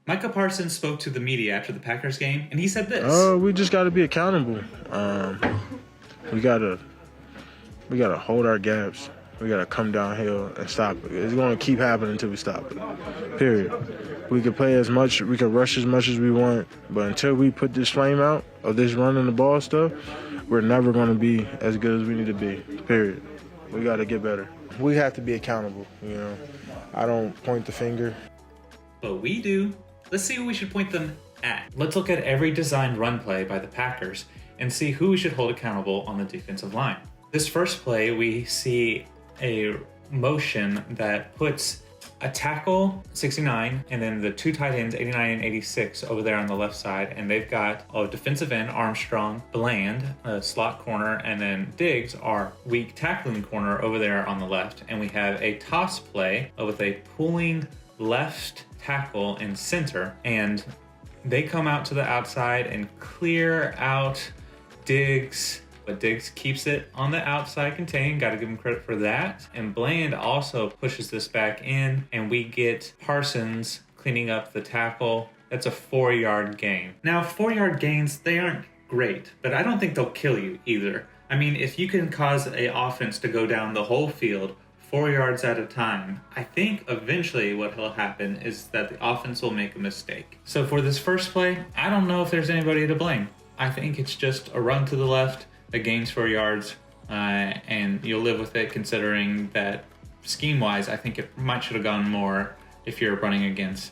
Micah Parsons spoke to the media after the Packers game, and he said this. We just got to be accountable. We gotta hold our gaps. We gotta come downhill and stop it. It's gonna keep happening until we stop it. Period. We can play as much, we can rush as much as we want, but until we put this flame out of this running the ball stuff, we're never gonna be as good as we need to be. Period. We gotta get better. We have to be accountable. I don't point the finger. But we do. Let's see who we should point them at. Let's look at every designed run play by the Packers and see who we should hold accountable on the defensive line. This first play, we see a motion that puts a tackle, 69, and then the two tight ends, 89 and 86, over there on the left side. And they've got a defensive end, Armstrong, Bland, a slot corner, and then Diggs, our weak tackling corner, over there on the left. And we have a toss play with a pulling left tackle in center. And they come out to the outside and clear out Diggs, but Diggs keeps it on the outside contained. Got to give him credit for that. And Bland also pushes this back in, and we get Parsons cleaning up the tackle. That's a 4-yard gain. Now, 4-yard gains, they aren't great, but I don't think they'll kill you either. I mean, if you can cause an offense to go down the whole field 4 yards at a time, I think eventually what will happen is that the offense will make a mistake. So for this first play, I don't know if there's anybody to blame. I think it's just a run to the left that gains 4 yards, and you'll live with it considering that scheme-wise, I think it might should have gone more if you're running against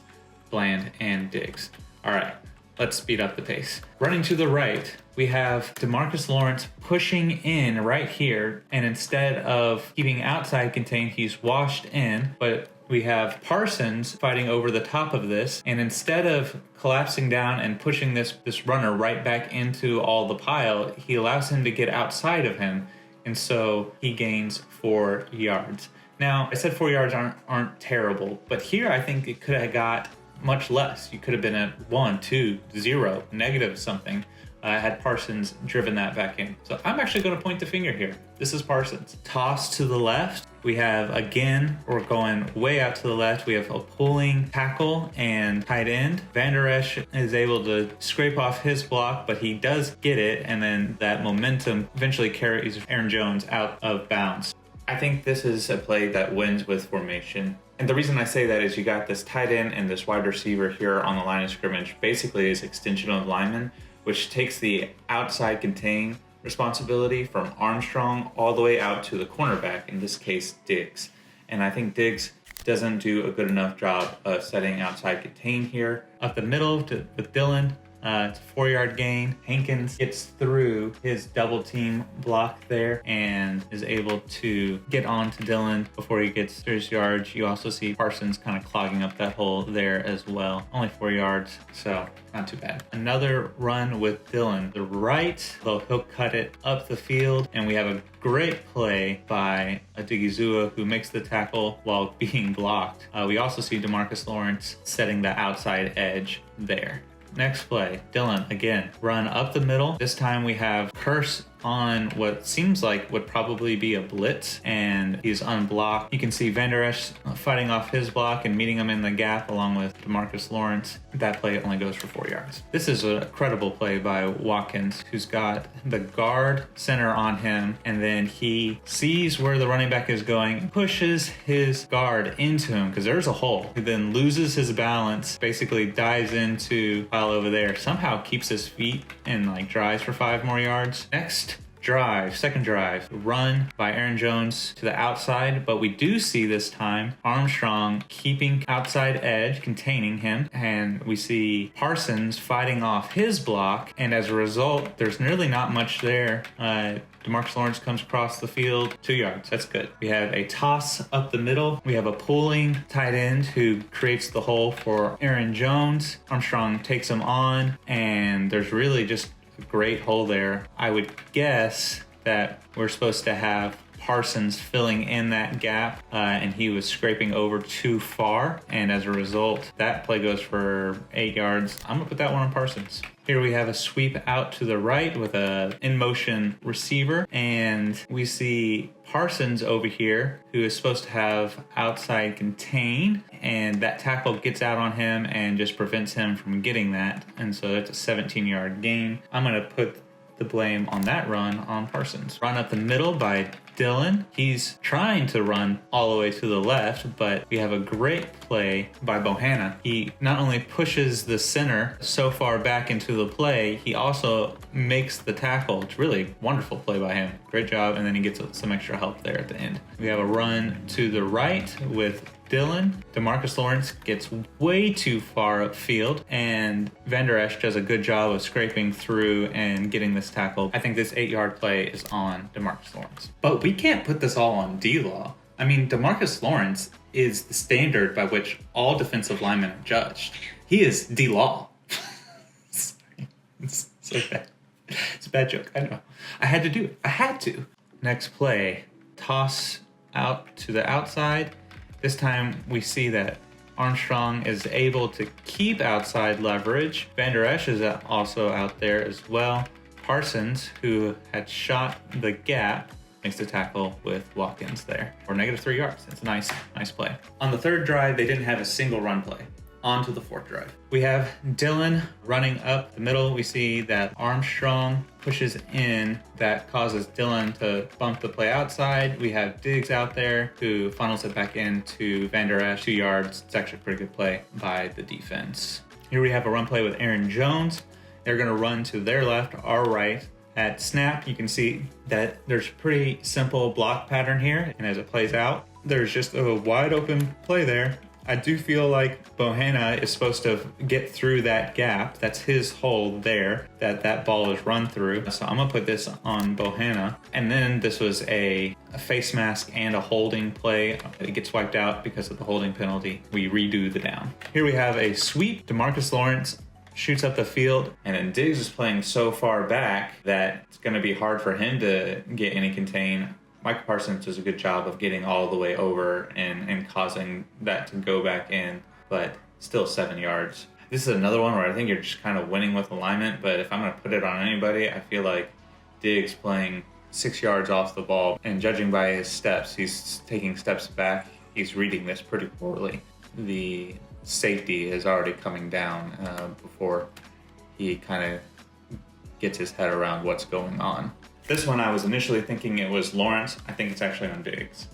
Bland and Diggs. All right, let's speed up the pace. Running to the right, we have DeMarcus Lawrence pushing in right here, and instead of keeping outside contained, he's washed in, but we have Parsons fighting over the top of this, and instead of collapsing down and pushing this runner right back into all the pile, he allows him to get outside of him, and so he gains 4 yards. Now, I said 4 yards aren't terrible, but here I think it could have got much less. You could have been at 1, 2, 0, negative something. Had Parsons driven that back in. So I'm actually going to point the finger here. This is Parsons. Toss to the left. We have, again, we're going way out to the left. We have a pulling tackle and tight end. Van Der Esch is able to scrape off his block, but he does get it, and then that momentum eventually carries Aaron Jones out of bounds. I think this is a play that wins with formation. And the reason I say that is you got this tight end and this wide receiver here on the line of scrimmage, basically is extension of lineman, which takes the outside contain responsibility from Armstrong all the way out to the cornerback, in this case, Diggs. And I think Diggs doesn't do a good enough job of setting outside contain here. Up the middle with Dillon, it's a 4-yard gain. Hankins gets through his double team block there and is able to get on to Dillon before he gets to his yards. You also see Parsons kind of clogging up that hole there as well. Only 4 yards, so not too bad. Another run with Dillon. The right, though, he'll cut it up the field, and we have a great play by Odighizuwa, who makes the tackle while being blocked. We also see DeMarcus Lawrence setting the outside edge there. Next play, Dillon again, run up the middle. This time we have Curse on what seems like would probably be a blitz, and he's unblocked. You can see Van Der Esch fighting off his block and meeting him in the gap along with DeMarcus Lawrence. That play only goes for 4 yards. This is a credible play by Watkins, who's got the guard center on him, and then he sees where the running back is going, pushes his guard into him because there's a hole. He then loses his balance, basically dives into pile over there, somehow keeps his feet and drives for 5 more yards. Next drive, second drive, run by Aaron Jones to the outside, but we do see this time Armstrong keeping outside edge, containing him, and we see Parsons fighting off his block, and as a result, there's nearly not much there. DeMarcus Lawrence comes across the field, 2 yards. That's good. We have a toss up the middle. We have a pulling tight end who creates the hole for Aaron Jones. Armstrong takes him on, and there's really just a great hole there. I would guess that we're supposed to have Parsons filling in that gap, and he was scraping over too far. And as a result, that play goes for 8 yards. I'm gonna put that one on Parsons. Here we have a sweep out to the right with a in-motion receiver, and we see Parsons over here, who is supposed to have outside contain, and that tackle gets out on him and just prevents him from getting that, and so that's a 17-yard gain. I'm going to put the blame on that run on Parsons. Run up the middle by Dylan. He's trying to run all the way to the left, but we have a great play by Bohanna. He not only pushes the center so far back into the play, he also makes the tackle. It's really wonderful play by him. Great job, and then he gets some extra help there at the end. We have a run to the right with Dylan. DeMarcus Lawrence gets way too far upfield, and Van Der Esch does a good job of scraping through and getting this tackle. I think this 8-yard play is on DeMarcus Lawrence. But we can't put this all on D-Law. I mean, DeMarcus Lawrence is the standard by which all defensive linemen are judged. He is D-Law. It's so bad. It's a bad joke, I know. I had to do it. I had to. Next play, toss out to the outside. This time we see that Armstrong is able to keep outside leverage. Van Der Esch is also out there as well. Parsons, who had shot the gap, makes the tackle with Watkins there for -3 yards. It's a nice play. On the third drive, they didn't have a single run play. On to the fourth drive. We have Dylan running up the middle. We see that Armstrong pushes in. That causes Dylan to bump the play outside. We have Diggs out there who funnels it back into Van Der Esch, 2 yards. It's actually a pretty good play by the defense. Here we have a run play with Aaron Jones. They're going to run to their left, our right. At snap, you can see that there's a pretty simple block pattern here. And as it plays out, there's just a wide open play there. I do feel like Bohanna is supposed to get through that gap. That's his hole there that ball is run through. So I'm going to put this on Bohanna. And then this was a face mask and a holding play. It gets wiped out because of the holding penalty. We redo the down. Here we have a sweep. DeMarcus Lawrence shoots up the field, and then Diggs is playing so far back that it's going to be hard for him to get any contain. Mike Parsons does a good job of getting all the way over and causing that to go back in, but still 7 yards. This is another one where I think you're just kind of winning with alignment, but if I'm going to put it on anybody, I feel like Diggs playing 6 yards off the ball, and judging by his steps, he's taking steps back. He's reading this pretty poorly. The safety is already coming down before he kind of gets his head around what's going on. This one I was initially thinking it was Lawrence. I think it's actually on Diggs.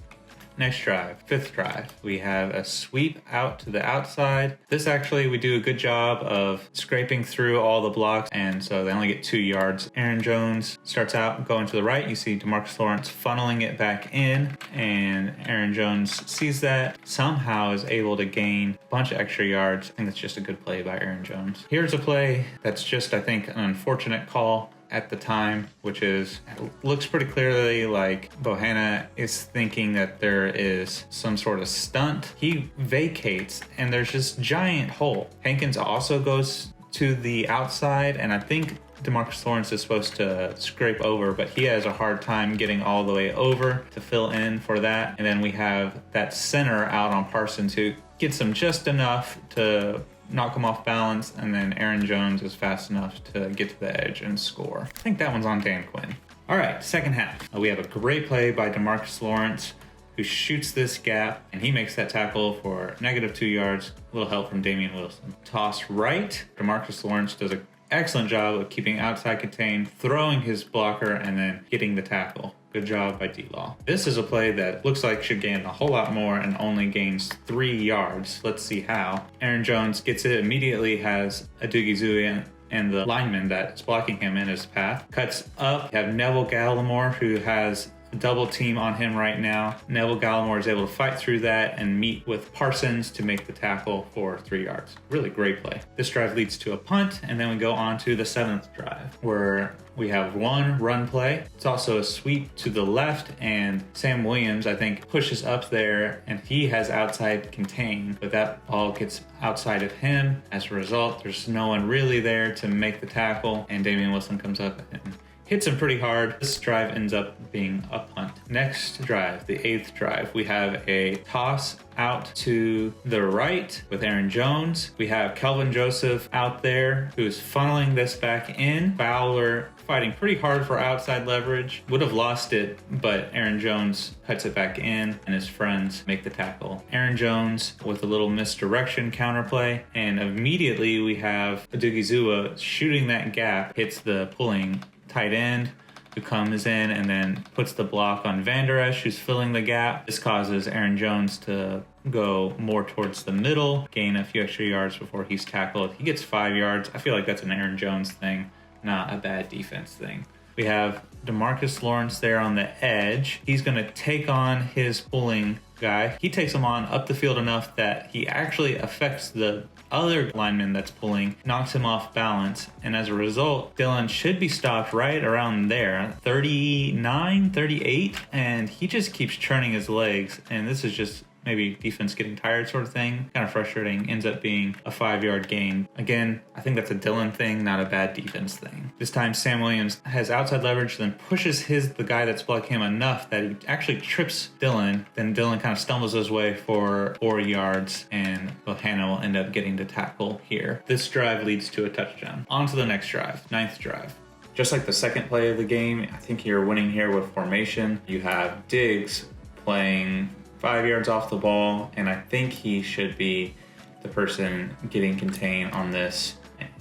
Next drive, fifth drive, we have a sweep out to the outside. This actually, we do a good job of scraping through all the blocks, and so they only get 2 yards. Aaron Jones starts out going to the right. You see DeMarcus Lawrence funneling it back in, and Aaron Jones sees that, somehow is able to gain a bunch of extra yards. I think that's just a good play by Aaron Jones. Here's a play that's just, I think, an unfortunate call at the time, which is, it looks pretty clearly like Bohanna is thinking that there is some sort of stunt. He vacates, and there's this giant hole. Hankins also goes to the outside, and I think DeMarcus Lawrence is supposed to scrape over, but he has a hard time getting all the way over to fill in for that. And then we have that center out on Parsons, who gets him just enough to knock him off balance, and then Aaron Jones is fast enough to get to the edge and score. I think that one's on Dan Quinn. All right, second half. We have a great play by DeMarcus Lawrence, who shoots this gap, and he makes that tackle for -2 yards. A little help from Damian Wilson. Toss right. DeMarcus Lawrence does an excellent job of keeping outside contained, throwing his blocker, and then getting the tackle. Good job by D-Law. This is a play that looks like should gain a whole lot more and only gains 3 yards. Let's see how. Aaron Jones gets it, immediately has a Doogie Zui and the lineman that's blocking him in his path. Cuts up. You have Neville Gallimore, who has a double team on him right now. Neville Gallimore is able to fight through that and meet with Parsons to make the tackle for 3 yards. Really great play. This drive leads to a punt, and then we go on to the 7th drive, where we have one run play. It's also a sweep to the left, and Sam Williams, I think, pushes up there, and he has outside contain, but that ball gets outside of him. As a result, there's no one really there to make the tackle, and Damian Wilson comes up and hits him pretty hard. This drive ends up being a punt. Next drive, the 8th drive, we have a toss out to the right with Aaron Jones. We have Kelvin Joseph out there who's funneling this back in. Fowler fighting pretty hard for outside leverage. Would have lost it, but Aaron Jones cuts it back in and his friends make the tackle. Aaron Jones with a little misdirection counterplay, and immediately we have Odigizua shooting that gap, hits the pulling tight end, who comes in and then puts the block on Van Der Esch, who's filling the gap. This causes Aaron Jones to go more towards the middle, gain a few extra yards before he's tackled. He gets 5 yards. I feel like that's an Aaron Jones thing, not a bad defense thing. We have DeMarcus Lawrence there on the edge. He's going to take on his pulling guy. He takes him on up the field enough that he actually affects the other lineman that's pulling, knocks him off balance, and as a result, Dillon should be stopped right around there, 39, 38, and he just keeps churning his legs, and this is just maybe defense getting tired sort of thing. Kind of frustrating. Ends up being a 5-yard gain. Again, I think that's a Dillon thing, not a bad defense thing. This time Sam Williams has outside leverage, then pushes the guy that's blocking him enough that he actually trips Dillon. Then Dillon kind of stumbles his way for 4 yards, and Bohanna will end up getting to tackle here. This drive leads to a touchdown. On to the next drive, 9th drive. Just like the second play of the game, I think you're winning here with formation. You have Diggs playing 5 yards off the ball, and I think he should be the person getting contained on this,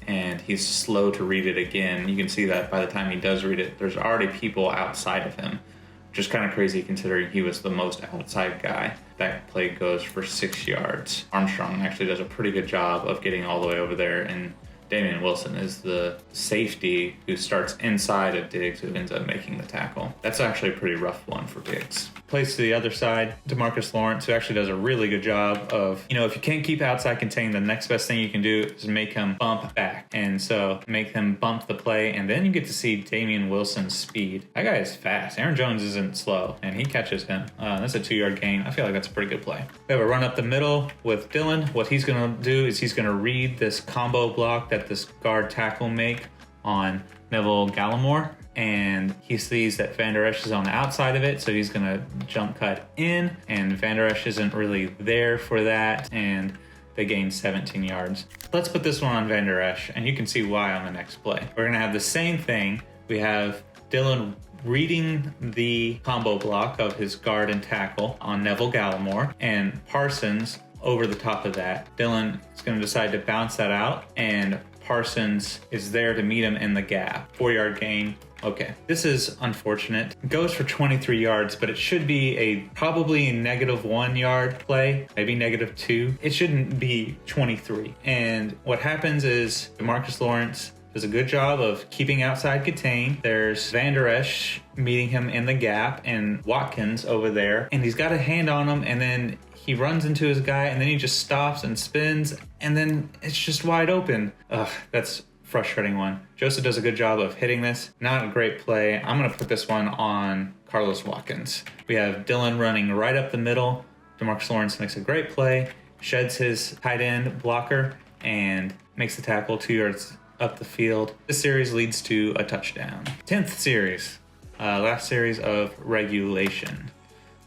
and he's slow to read it again. You can see that by the time he does read it, there's already people outside of him, which is kind of crazy considering he was the most outside guy. That play goes for 6 yards. Armstrong actually does a pretty good job of getting all the way over there, and Damian Wilson is the safety who starts inside of Diggs, who ends up making the tackle. That's actually a pretty rough one for Diggs. Plays to the other side, DeMarcus Lawrence, who actually does a really good job of, if you can't keep outside contained, the next best thing you can do is make him bump back. And so make him bump the play, and then you get to see Damian Wilson's speed. That guy is fast. Aaron Jones isn't slow, and he catches him. That's a 2-yard gain. I feel like that's a pretty good play. We have a run up the middle with Dillon. What he's going to do is he's going to read this combo block that this guard tackle make on Neville Gallimore, and he sees that Van Der Esch is on the outside of it, so he's going to jump cut in, and Van Der Esch isn't really there for that, and they gain 17 yards. Let's put this one on Van Der Esch, and you can see why on the next play. We're going to have the same thing. We have Dillon reading the combo block of his guard and tackle on Neville Gallimore, and Parsons over the top of that. Dillon is going to decide to bounce that out, and Parsons is there to meet him in the gap. 4-yard gain. Okay, this is unfortunate. It goes for 23 yards, but it should be a probably -1 yard play, maybe -2. It shouldn't be 23. And what happens is DeMarcus Lawrence does a good job of keeping outside contained. There's Van Der Esch meeting him in the gap, and Watkins over there, and he's got a hand on him, and then he runs into his guy, and then he just stops and spins, and then it's just wide open. Ugh, that's frustrating one. Joseph does a good job of hitting this. Not a great play. I'm going to put this one on Carlos Watkins. We have Dillon running right up the middle. DeMarcus Lawrence makes a great play, sheds his tight end blocker, and makes the tackle 2 yards up the field. This series leads to a touchdown. 10th series, last series of regulation.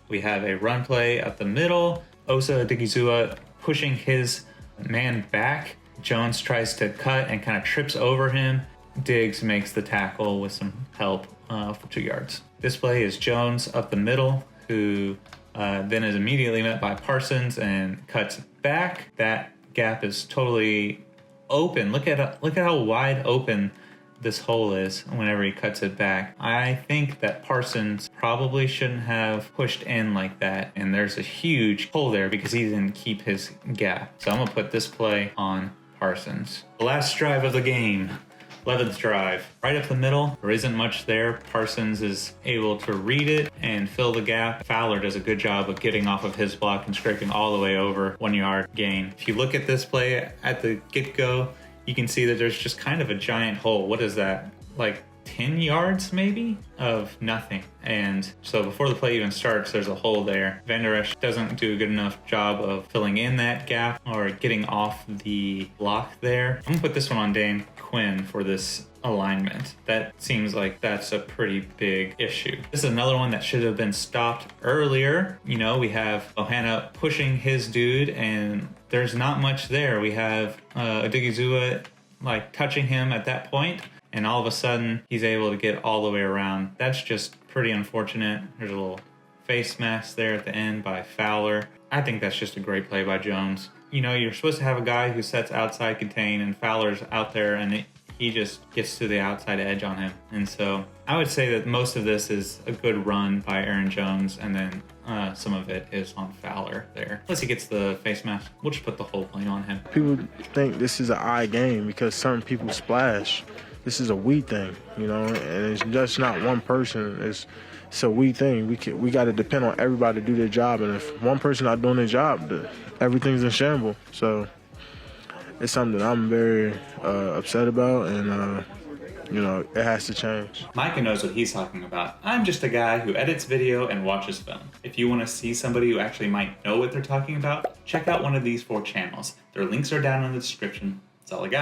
We have a run play up the middle. Osa Odigizua pushing his man back. Jones tries to cut and kind of trips over him. Diggs makes the tackle with some help for 2 yards. This play is Jones up the middle, who then is immediately met by Parsons and cuts back. That gap is totally open. Look at how wide open this hole is whenever he cuts it back. I think that Parsons probably shouldn't have pushed in like that, and there's a huge hole there because he didn't keep his gap. So I'm gonna put this play on Parsons. The last drive of the game, 11th drive. Right up the middle, there isn't much there. Parsons is able to read it and fill the gap. Fowler does a good job of getting off of his block and scraping all the way over. 1 yard gain. If you look at this play at the get-go, you can see that there's just kind of a giant hole. What is that? Like 10 yards maybe of nothing. And so before the play even starts, there's a hole there. Van Der Esch doesn't do a good enough job of filling in that gap or getting off the block there. I'm gonna put this one on Dan Quinn for this alignment. That seems like that's a pretty big issue. This is another one that should have been stopped earlier. You know, we have Ohana pushing his dude and there's not much there. We have Odigizua like touching him at that point, and all of a sudden he's able to get all the way around. That's just pretty unfortunate. There's a little face mask there at the end by Fowler. I think that's just a great play by Jones. You know, you're supposed to have a guy who sets outside contain, and Fowler's out there and he just gets to the outside edge on him. And so I would say that most of this is a good run by Aaron Jones, and then some of it is on Fowler there. Plus he gets the face mask. We'll just put the whole plane on him. People think this is an eye game because certain people splash. This is a we thing, you know, and it's just not one person. It's a we thing. We got to depend on everybody to do their job, and if one person not doing their job, everything's in shambles. So it's something that I'm very upset about, and you know, it has to change. Micah knows what he's talking about. I'm just a guy who edits video and watches film. If you want to see somebody who actually might know what they're talking about, check out one of these 4 channels. Their links are down in the description. That's all I got.